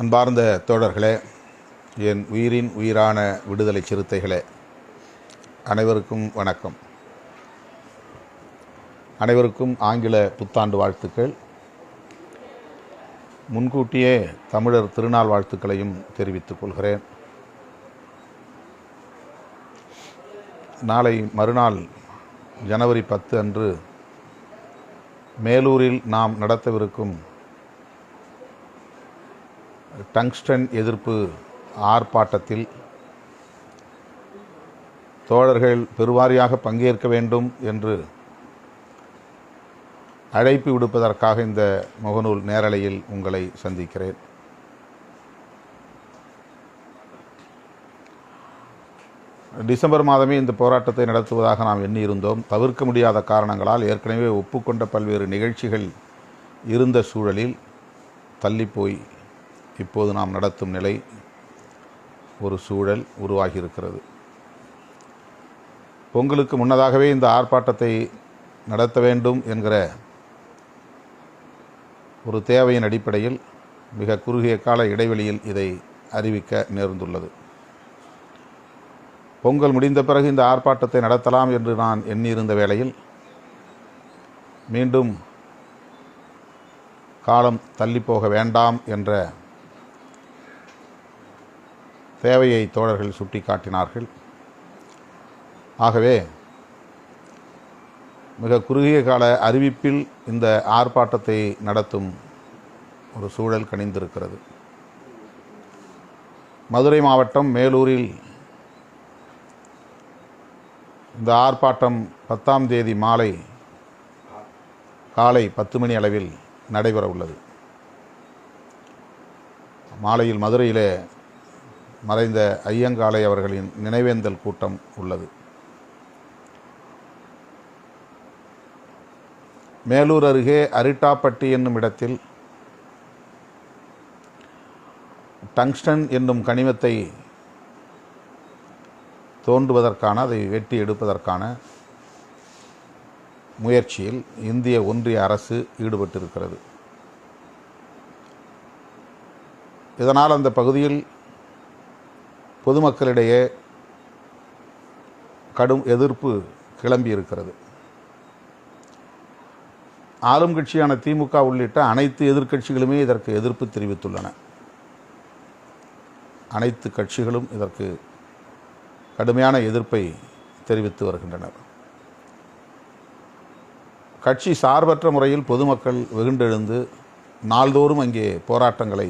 அன்பார்ந்த தோழர்களே, என் உயிரின் உயிரான விடுதலை சிறுத்தைகளே, அனைவருக்கும் வணக்கம். அனைவருக்கும் ஆங்கில புத்தாண்டு வாழ்த்துக்கள். முன்கூட்டியே தமிழர் திருநாள் வாழ்த்துக்களையும் தெரிவித்துக் கொள்கிறேன். நாளை மறுநாள் ஜனவரி 10 அன்று மேலூரில் நாம் நடத்தவிருக்கும் டங்ஸ்டன் எதிர்ப்பு ஆர்ப்பாட்டத்தில் தோழர்கள் பெருவாரியாக பங்கேற்க வேண்டும் என்று அழைப்பு விடுப்பதற்காக இந்த முகநூல் நேரலையில் உங்களை சந்திக்கிறேன். டிசம்பர் மாதமே இந்த போராட்டத்தை நடத்துவதாக நாம் எண்ணியிருந்தோம். தவிர்க்க முடியாத காரணங்களால் ஏற்கனவே ஒப்புக்கொண்ட பல்வேறு நிகழ்ச்சிகள் இருந்த சூழலில் தள்ளிப்போய் இப்போது நாம் நடத்தும் நிலை ஒரு சூழல் உருவாகியிருக்கிறது. பொங்கலுக்கு முன்னதாகவே இந்த ஆர்ப்பாட்டத்தை நடத்த வேண்டும் என்கிற ஒரு தேவையின் அடிப்படையில் மிக குறுகிய கால இடைவெளியில் இதை அறிவிக்க நேர்ந்துள்ளது. பொங்கல் முடிந்த பிறகு இந்த ஆர்ப்பாட்டத்தை நடத்தலாம் என்று நான் எண்ணியிருந்த வேளையில் மீண்டும் காலம் தள்ளிப்போக வேண்டாம் என்ற தேவையை தோழர்கள் சுட்டிக்காட்டினார்கள். ஆகவே மிக குறுகிய கால அறிவிப்பில் இந்த ஆர்ப்பாட்டத்தை நடத்தும் ஒரு சூழல் கணிந்திருக்கிறது. மதுரை மாவட்டம் மேலூரில் இந்த ஆர்ப்பாட்டம் 10ஆம் தேதி காலை 10 மணி அளவில் நடைபெற உள்ளது. மாலையில் மதுரையிலே மறைந்த ஐயங்காளை அவர்களின் நினைவேந்தல் கூட்டம் உள்ளது. மேலூர் அருகே அரிட்டாப்பட்டி என்னும் இடத்தில் டங்ஸ்டன் என்னும் கனிமத்தை தோண்டுவதற்கான, அதை வெட்டி எடுப்பதற்கான முயற்சியில் இந்திய ஒன்றிய அரசு ஈடுபட்டிருக்கிறது. இதனால் அந்த பகுதியில் பொதுமக்களிடையே கடும் எதிர்ப்பு கிளம்பியிருக்கிறது. ஆளும் கட்சியான திமுக உள்ளிட்ட அனைத்து எதிர்க்கட்சிகளுமே இதற்கு எதிர்ப்பு தெரிவித்துள்ளன. அனைத்து கட்சிகளும் இதற்கு கடுமையான எதிர்ப்பை தெரிவித்து வருகின்றனர். கட்சி சார்பற்ற முறையில் பொதுமக்கள் வெகுண்டெழுந்து நாள்தோறும் அங்கே போராட்டங்களை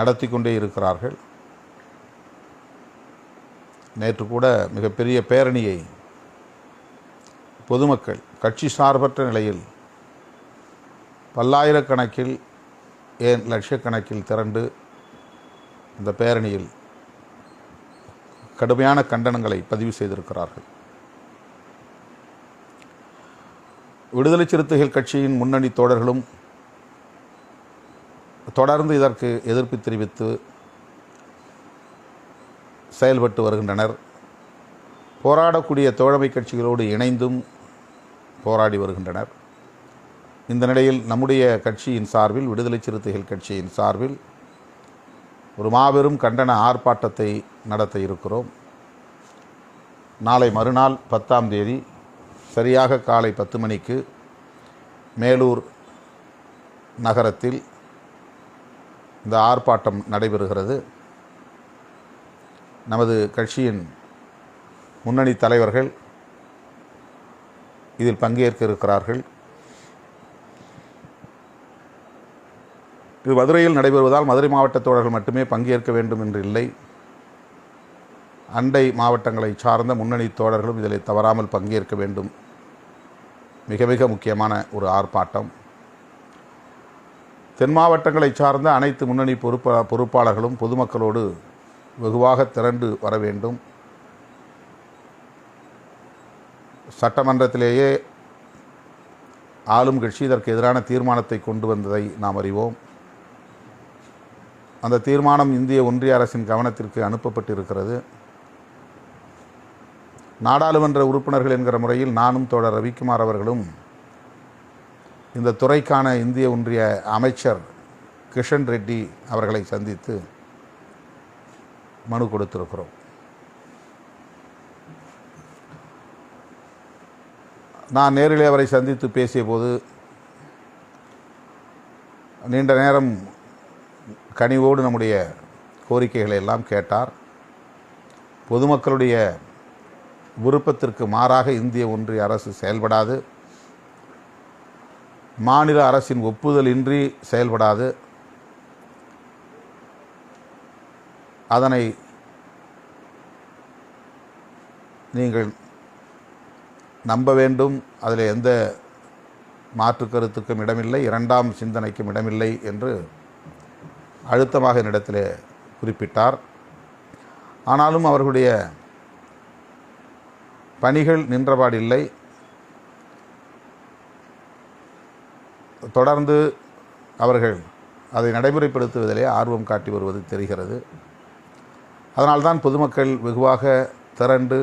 நடத்தி கொண்டே இருக்கிறார்கள். நேற்று கூட மிகப்பெரிய பேரணியை பொதுமக்கள் கட்சி சார்பற்ற நிலையில் பல்லாயிரக்கணக்கில், ஏன் லட்சக்கணக்கில் திரண்டு இந்த பேரணியில் கடுமையான கண்டனங்களை பதிவு செய்திருக்கிறார்கள். விடுதலை சிறுத்தைகள் கட்சியின் முன்னணி தோழர்களும் தொடர்ந்து இதற்கு எதிர்ப்பு தெரிவித்து செயல்பட்டு வருகின்றனர். போராடக்கூடிய தோழமை கட்சிகளோடு இணைந்தும் போராடி வருகின்றனர். இந்த நிலையில் நம்முடைய கட்சியின் சார்பில், விடுதலை சிறுத்தைகள் கட்சியின் சார்பில் ஒரு மாபெரும் கண்டன ஆர்ப்பாட்டத்தை நடத்த இருக்கிறோம். நாளை மறுநாள் 10ஆம் தேதி சரியாக காலை 10 மணிக்கு மேலூர் நகரத்தில் இந்த ஆர்ப்பாட்டம் நடைபெறுகிறது. நமது கட்சியின் முன்னணி தலைவர்கள் இதில் பங்கேற்க இருக்கிறார்கள். இது மதுரையில் நடைபெறுவதால் மதுரை மாவட்ட தோழர்கள் மட்டுமே பங்கேற்க வேண்டும் என்று இல்லை. அண்டை மாவட்டங்களை சார்ந்த முன்னணி தோழர்களும் இதில் தவறாமல் பங்கேற்க வேண்டும். மிக மிக முக்கியமான ஒரு ஆர்ப்பாட்டம். தென் மாவட்டங்களை சார்ந்த அனைத்து முன்னணி பொறுப்பாளர்களும் பொதுமக்களோடு வெகுவாக திரண்டு வர வேண்டும். சட்டமன்றத்திலேயே ஆளும் கட்சி இதற்கு எதிரான தீர்மானத்தை கொண்டு வந்ததை நாம் அறிவோம். அந்த தீர்மானம் இந்திய ஒன்றிய அரசின் கவனத்திற்கு அனுப்பப்பட்டிருக்கிறது. நாடாளுமன்ற உறுப்பினர்கள் என்கிற முறையில் நானும் தோழர் ரவிக்குமார் அவர்களும் இந்த துறைக்கான இந்திய ஒன்றிய அமைச்சர் கிஷன் ரெட்டி அவர்களை சந்தித்து மனு கொடுத்திருக்கிறோம். நான் நேரிலே அவரை சந்தித்து பேசிய போது நீண்ட நேரம் கனிவோடு நம்முடைய கோரிக்கைகளை எல்லாம் கேட்டார். பொதுமக்களுடைய விருப்பத்திற்கு மாறாக இந்திய ஒன்றிய அரசு செயல்படாது, மாநில அரசின் ஒப்புதல் இன்றி செயல்படாது. அதனை நீங்கள் நம்ப வேண்டும். அதில் எந்த மாற்று கருத்துக்கும் இடமில்லை, இரண்டாம் சிந்தனைக்கும் இடமில்லை என்று அழுத்தமாக என்னிடத்தில் குறிப்பிட்டார். ஆனாலும் அவர்களுடைய பணிகள் நின்றபாடில்லை. தொடர்ந்து அவர்கள் அதை நடைமுறைப்படுத்துவதிலே ஆர்வம் காட்டி வருவது தெரிகிறது. அதனால்தான் பொதுமக்கள் வெகுவாக திரண்டு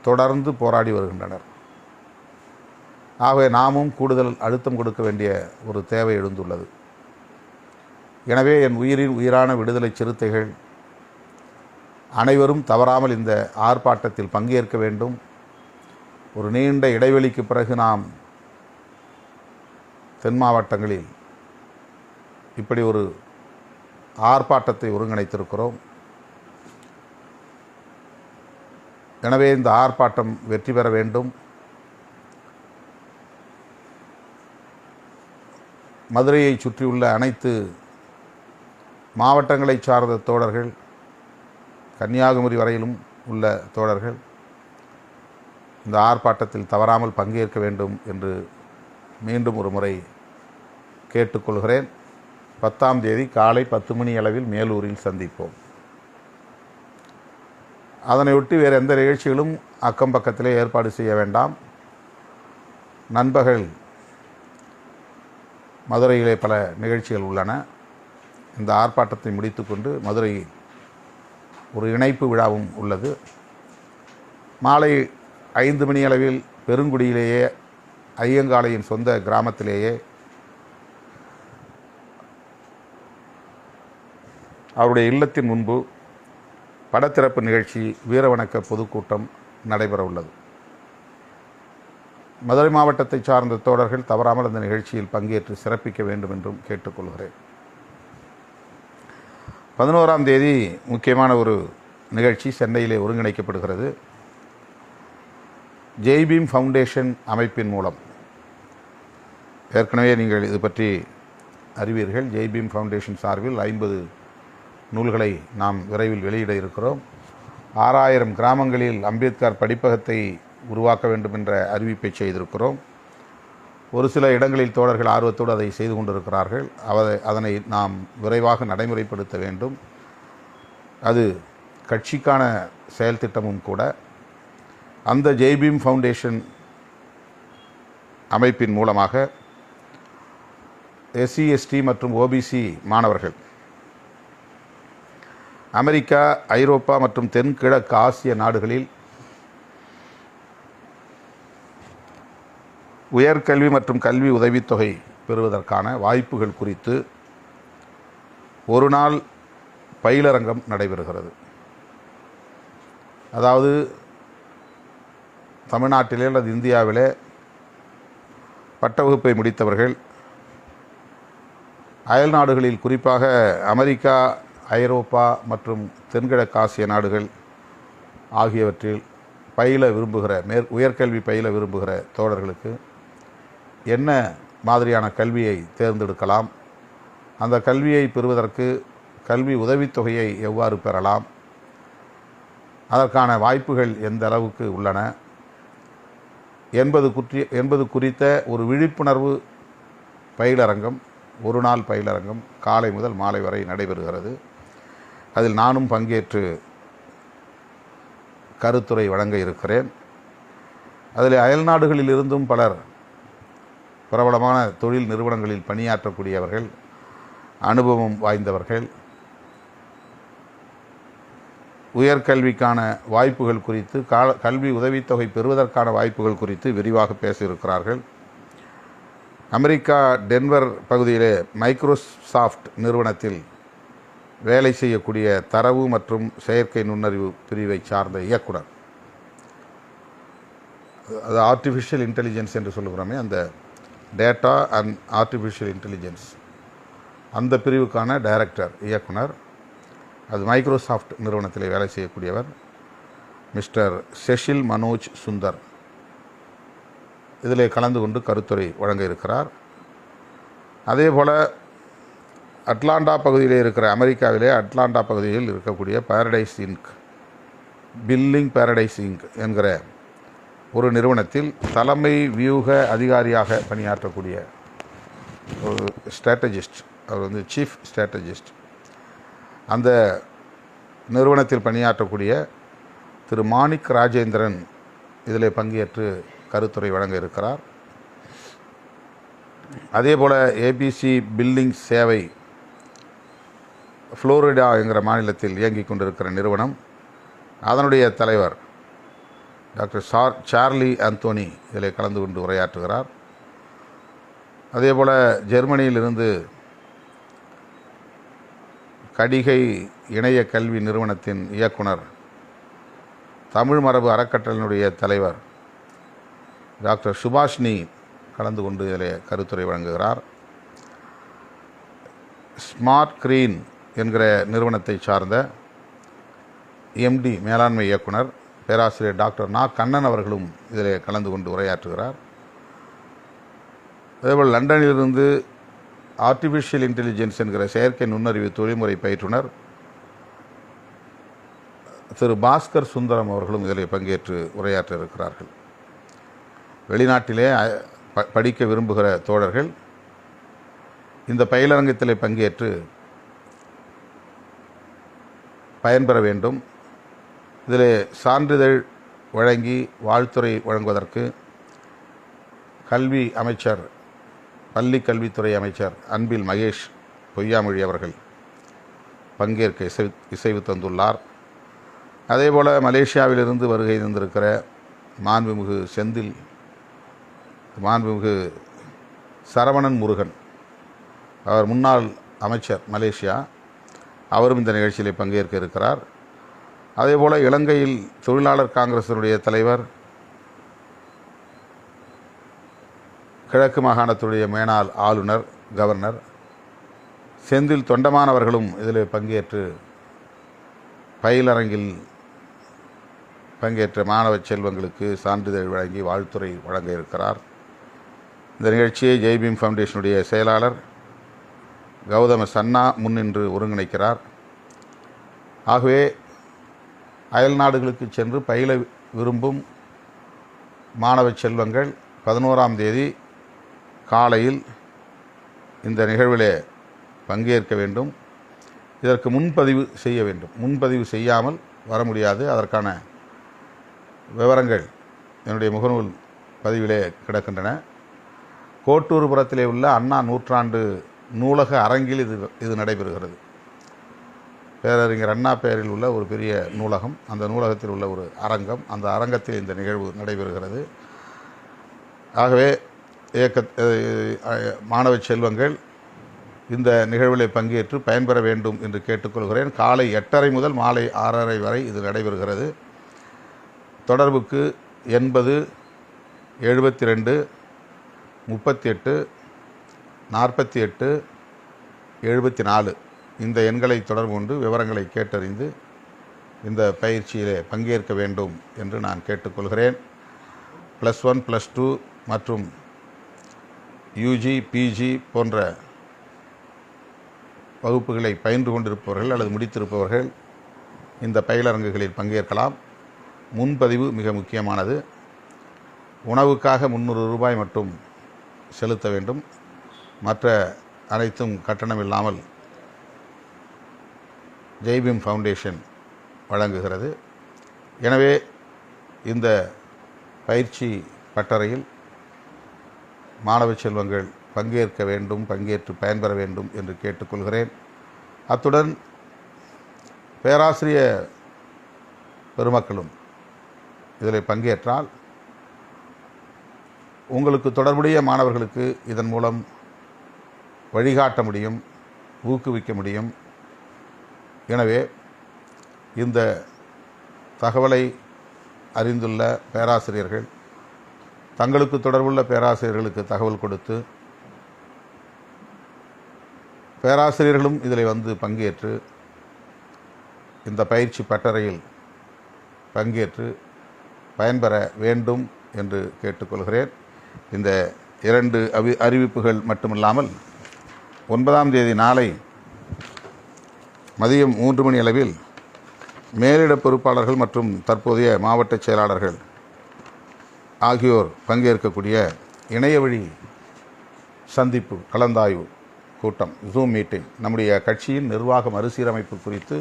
தொடர்ந்து போராடி வருகின்றனர். ஆகவே நாமும் கூடுதல் அழுத்தம் கொடுக்க வேண்டிய ஒரு தேவை எழுந்துள்ளது. எனவே என் உயிரின் உயிரான விடுதலை சிறுத்தைகள் அனைவரும் தவறாமல் இந்த ஆர்ப்பாட்டத்தில் பங்கேற்க வேண்டும். ஒரு நீண்ட இடைவெளிக்கு பிறகு நாம் தென் மாவட்டங்களில் இப்படி ஒரு ஆர்ப்பாட்டத்தை ஒருங்கிணைத்திருக்கிறோம். எனவே இந்த ஆர்ப்பாட்டம் வெற்றி பெற வேண்டும். மதுரையை சுற்றியுள்ள அனைத்து மாவட்டங்களை சார்ந்த தோழர்கள், கன்னியாகுமரி வரையிலும் உள்ள தோழர்கள் இந்த ஆர்ப்பாட்டத்தில் தவறாமல் பங்கேற்க வேண்டும் என்று மீண்டும் ஒரு முறை கேட்டுக்கொள்கிறேன். 10ஆம் தேதி காலை 10 மணி அளவில் மேலூரில் சந்திப்போம். அதனையொட்டி வேறு எந்த நிகழ்ச்சிகளும் அக்கம் பக்கத்திலே ஏற்பாடு செய்ய வேண்டாம். நண்பகல் மதுரையிலே பல நிகழ்ச்சிகள் உள்ளன. இந்த ஆர்ப்பாட்டத்தை முடித்துக்கொண்டு மதுரையில் ஒரு இணைப்பு விழாவும் உள்ளது. மாலை 5 மணி அளவில் பெருங்குடியிலேயே ஐயங்காளையின் சொந்த கிராமத்திலேயே அவருடைய இல்லத்தின் முன்பு படத்திறப்பு நிகழ்ச்சி, வீரவணக்க பொதுக்கூட்டம் நடைபெற உள்ளது. மதுரை மாவட்டத்தை சார்ந்த தோழர்கள் தவறாமல் அந்த நிகழ்ச்சியில் பங்கேற்று சிறப்பிக்க வேண்டும் என்றும் கேட்டுக்கொள்கிறேன். 11ஆம் தேதி முக்கியமான ஒரு நிகழ்ச்சி சென்னையிலே ஒருங்கிணைக்கப்படுகிறது. ஜெய்பீம் ஃபவுண்டேஷன் அமைப்பின் மூலம், ஏற்கனவே நீங்கள் இது பற்றி அறிவீர்கள், ஜெய்பீம் ஃபவுண்டேஷன் சார்பில் 50 நூல்களை நாம் விரைவில் வெளியிட இருக்கிறோம். 6000 கிராமங்களில் அம்பேத்கர் படிப்பகத்தை உருவாக்க வேண்டும் என்ற அறிவிப்பை செய்திருக்கிறோம். ஒரு சில இடங்களில் தோழர்கள் ஆர்வத்தோடு அதை செய்து கொண்டிருக்கிறார்கள். அதனை நாம் விரைவாக நடைமுறைப்படுத்த வேண்டும். அது கட்சிக்கான செயல் திட்டமும் கூட. அந்த ஜெய்பீம் ஃபவுண்டேஷன் அமைப்பின் மூலமாக SC ST மற்றும் OBC மாணவர்கள் அமெரிக்கா, ஐரோப்பா மற்றும் தென்கிழக்கு ஆசிய நாடுகளில் உயர்கல்வி மற்றும் கல்வி உதவித்தொகை பெறுவதற்கான வாய்ப்புகள் குறித்து ஒரு நாள் பயிலரங்கம் நடைபெறுகிறது. அதாவது தமிழ்நாட்டிலே அல்லது இந்தியாவிலே பட்ட வகுப்பை முடித்தவர்கள் அயல் நாடுகளில், குறிப்பாக அமெரிக்கா, ஐரோப்பா மற்றும் தென்கிழக்கு ஆசிய நாடுகள் ஆகியவற்றில் பயில விரும்புகிற உயர்கல்வி பயில விரும்புகிற தோழர்களுக்கு என்ன மாதிரியான கல்வியை தேர்ந்தெடுக்கலாம், அந்த கல்வியை பெறுவதற்கு கல்வி உதவித்தொகையை எவ்வாறு பெறலாம், அதற்கான வாய்ப்புகள் எந்த அளவுக்கு உள்ளன என்பது குறித்த ஒரு விழிப்புணர்வு பயிலரங்கம், ஒரு நாள் பயிலரங்கம் காலை முதல் மாலை வரை நடைபெறுகிறது. அதில் நானும் பங்கேற்று கருத்துரை வழங்க இருக்கிறேன். அதில் அயல்நாடுகளில் இருந்தும் பலர் பிரபலமான தொழில் நிறுவனங்களில் பணியாற்றக்கூடியவர்கள், அனுபவம் வாய்ந்தவர்கள், உயர்கல்விக்கான வாய்ப்புகள் குறித்து, கல்வி உதவித்தொகை பெறுவதற்கான வாய்ப்புகள் குறித்து விரிவாக பேசியிருக்கிறார்கள். அமெரிக்கா டென்வர் பகுதியிலே மைக்ரோசாஃப்ட் நிறுவனத்தில் வேலை செய்யக்கூடிய தரவு மற்றும் செயற்கை நுண்ணறிவு பிரிவை சார்ந்த இயக்குனர், அது ஆர்டிஃபிஷியல் இன்டெலிஜென்ஸ் என்று சொல்லுகிறோமே, அந்த டேட்டா அண்ட் ஆர்டிஃபிஷியல் இன்டெலிஜென்ஸ் அந்த பிரிவுக்கான டைரக்டர் இயக்குனர், அது மைக்ரோசாஃப்ட் நிறுவனத்தில் வேலை செய்யக்கூடியவர் மிஸ்டர் செஷில் மனோஜ் சுந்தர் இதில் கலந்து கொண்டு கருத்துரை வழங்க இருக்கிறார். அதே போல் அட்லாண்டா பகுதியில் இருக்கிற, அமெரிக்காவிலே அட்லாண்டா பகுதியில் இருக்கக்கூடிய Paradise Inc, Billing Paradise Inc என்கிற ஒரு நிறுவனத்தில் தலைமை வியூக அதிகாரியாக பணியாற்றக்கூடிய ஒரு ஸ்ட்ராட்டஜிஸ்ட், அவர் சீஃப் ஸ்ட்ராட்டஜிஸ்ட், அந்த நிறுவனத்தில் பணியாற்றக்கூடிய திரு மாணிக் ராஜேந்திரன் இதில் பங்கேற்று கருத்துரை வழங்க இருக்கிறார். அதே போல் ஏபிசி பில்லிங் சேவை ஃப்ளோரிடா என்கிற மாநிலத்தில் இயங்கிக் கொண்டிருக்கிற நிறுவனம், அதனுடைய தலைவர் டாக்டர் சார்லி ஆந்தோனி இதில் கலந்து கொண்டு உரையாற்றுகிறார். அதே போல் ஜெர்மனியிலிருந்து கடிகை இணைய கல்வி நிறுவனத்தின் இயக்குனர், தமிழ் மரபு அறக்கட்டளையினுடைய தலைவர் டாக்டர் சுபாஷினி கலந்து கொண்டு இதில் கருத்துரை வழங்குகிறார். ஸ்மார்ட் கிரீன் என்கிற நிறுவனத்தை சார்ந்த எம்டி மேலாண்மை இயக்குனர் பேராசிரியர் டாக்டர் நா கண்ணன் அவர்களும் இதில் கலந்து கொண்டு உரையாற்றுகிறார். அதேபோல் லண்டனிலிருந்து ஆர்டிஃபிஷியல் இன்டெலிஜென்ஸ் என்கிற செயற்கை நுண்ணறிவு தொழில்முறை பயிற்றுனர் திரு பாஸ்கர் சுந்தரம் அவர்களும் இதில் பங்கேற்று உரையாற்ற இருக்கிறார்கள். வெளிநாட்டிலே படிக்க விரும்புகிற தோழர்கள் இந்த பயிலரங்கத்தில் பங்கேற்று பயன்பெற வேண்டும். இதில் சான்றிதழ் வழங்கி வாழ்த்துறை வழங்குவதற்கு கல்வி அமைச்சர், பள்ளி கல்வித்துறை அமைச்சர் அன்பில் மகேஷ் பொய்யாமொழி அவர்கள் பங்கேற்க இசைவு தந்துள்ளார். அதேபோல் மலேசியாவிலிருந்து வருகை தந்திருக்கிற மாண்புமிகு சரவணன் முருகன், அவர் முன்னாள் அமைச்சர் மலேசியா, அவரும் இந்த நிகழ்ச்சியில் பங்கேற்க இருக்கிறார். அதேபோல் இலங்கையில் தொழிலாளர் காங்கிரசினுடைய தலைவர், கிழக்கு மாகாணத்துடைய மேனாள் ஆளுநர் கவர்னர் செந்தில் தொண்டமான் அவர்களும் இதில் பங்கேற்று பயிலரங்கில் பங்கேற்ற மாணவ செல்வங்களுக்கு சான்றிதழ் வழங்கி வாழ்த்துறை வழங்க இருக்கிறார். இந்த நிகழ்ச்சியை ஜெய்பீம் ஃபவுண்டேஷனுடைய செயலாளர் கௌதம சன்னா முன்னின்று ஒருங்கிணைக்கிறார். ஆகவே அயல் நாடுகளுக்கு சென்று பயில விரும்பும் மாணவ செல்வங்கள் 11ஆம் தேதி காலையில் இந்த நிகழ்விலே பங்கேற்க வேண்டும். இதற்கு முன்பதிவு செய்ய வேண்டும். முன்பதிவு செய்யாமல் வர முடியாது. அதற்கான விவரங்கள் என்னுடைய முகநூல் பதிவிலே கிடக்கின்றன. கோட்டூர்புரத்திலே உள்ள அண்ணா நூற்றாண்டு நூலக அரங்கில் இது நடைபெறுகிறது. பேரறிஞர் அண்ணா பெயரில் உள்ள ஒரு பெரிய நூலகம், அந்த நூலகத்தில் உள்ள ஒரு அரங்கம், அந்த அரங்கத்தில் இந்த நிகழ்வு நடைபெறுகிறது. ஆகவே மாணவ செல்வங்கள் இந்த நிகழ்வில் பங்கேற்று பயன்பெற வேண்டும் என்று கேட்டுக்கொள்கிறேன். காலை 8:30 முதல் மாலை 6:30 வரை இது நடைபெறுகிறது. தொடர்புக்கு 80 72 38 48 74 இந்த எண்களை தொடர்பு கொண்டு விவரங்களை கேட்டறிந்து இந்த பயிற்சியிலே பங்கேற்க வேண்டும் என்று நான் கேட்டுக்கொள்கிறேன். +1 +2 மற்றும் யூஜி பிஜி போன்ற வகுப்புகளை பயின்று கொண்டிருப்பவர்கள் அல்லது முடித்திருப்பவர்கள் இந்த பயிலரங்குகளில் பங்கேற்கலாம். முன்பதிவு மிக முக்கியமானது. உணவுக்காக 300 ரூபாய் மட்டும் செலுத்த வேண்டும். மற்ற அனைத்தும் கட்டணம் இல்லாமல் ஜெய்பீம் ஃபவுண்டேஷன் வழங்குகிறது. எனவே இந்த பயிற்சி பட்டறையில் மாணவ செல்வங்கள் பங்கேற்க வேண்டும், பங்கேற்று பயன்பெற வேண்டும் என்று கேட்டுக்கொள்கிறேன். அத்துடன் பேராசிரிய பெருமக்களும் இதில் பங்கேற்றால் உங்களுக்கு தொடர்புடைய மாணவர்களுக்கு இதன் மூலம் வழிகாட்ட முடியும், ஊக்குவிக்க முடியும். எனவே இந்த தகவலை அறிந்துள்ள பேராசிரியர்கள் தங்களுக்கு தொடர்புள்ள பேராசிரியர்களுக்கு தகவல் கொடுத்து, பேராசிரியர்களும் இதில் வந்து பங்கேற்று இந்த பயிற்சி பட்டறையில் பங்கேற்று பயன்பெற வேண்டும் என்று கேட்டுக்கொள்கிறேன். இந்த 2 அறிவிப்புகள் மட்டுமில்லாமல் 9ஆம் தேதி நாளை மதியம் 3 மணி அளவில் மேலிட பொறுப்பாளர்கள் மற்றும் தற்போதைய மாவட்ட செயலாளர்கள் ஆகியோர் பங்கேற்கக்கூடிய இணையவழி சந்திப்பு கலந்தாய்வு கூட்டம், ஜூம் மீட்டிங், நம்முடைய கட்சியின் நிர்வாக மறுசீரமைப்பு குறித்து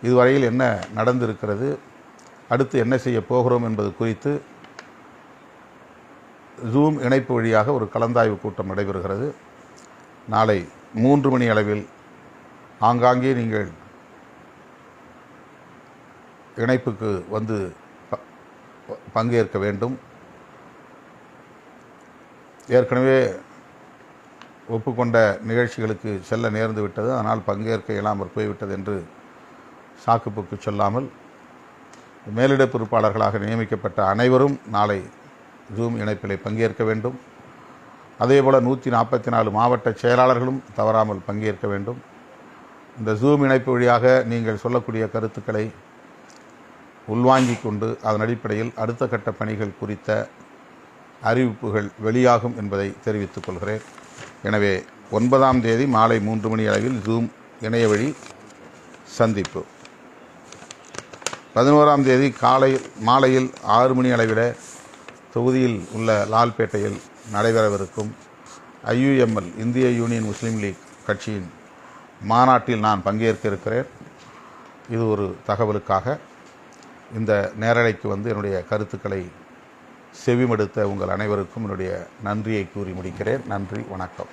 இதுவரையில் என்ன நடந்திருக்கிறது, அடுத்து என்ன செய்ய போகிறோம் என்பது குறித்து ஜூம் இணைப்பு வழியாக ஒரு கலந்தாய்வு கூட்டம் நடைபெறுகிறது. நாளை 3 மணி அளவில் ஆங்காங்கே நீங்கள் இணைப்புக்கு வந்து பங்கேற்க வேண்டும். ஏற்கனவே ஒப்புக்கொண்ட நிகழ்ச்சிகளுக்கு செல்ல நேர்ந்து விட்டது, ஆனால் பங்கேற்க இயலாமல் போய்விட்டது என்று சாக்குப்போக்கு சொல்லாமல் மேலிட பொறுப்பாளர்களாக நியமிக்கப்பட்ட அனைவரும் நாளை ஜூம் இணைப்பிலே பங்கேற்க வேண்டும். அதேபோல் 144 மாவட்ட செயலாளர்களும் தவறாமல் பங்கேற்க வேண்டும். இந்த ஜூம் இணைப்பு வழியாக நீங்கள் சொல்லக்கூடிய கருத்துக்களை உள்வாங்கிக் கொண்டு அதன் அடிப்படையில் அடுத்த கட்ட பணிகள் குறித்த அறிவிப்புகள் வெளியாகும் என்பதை தெரிவித்துக் கொள்கிறேன். எனவே 9ஆம் தேதி மாலை 3 மணி அளவில் ஜூம் இணைய வழி சந்திப்பு. 11ஆம் தேதி மாலையில் 6 மணி அளவில் தொகுதியில் உள்ள லால்பேட்டையில் நடைபெறவிருக்கும் IUML இந்திய யூனியன் முஸ்லீம் லீக் கட்சியின் மாநாட்டில் நான் பங்கேற்க இருக்கிறேன். இது ஒரு தகவலுக்காக இந்த நேரலைக்கு வந்து என்னுடைய கருத்துக்களை செவிமடுத்த உங்கள் அனைவருக்கும் என்னுடைய நன்றியை கூறி முடிக்கிறேன். நன்றி, வணக்கம்.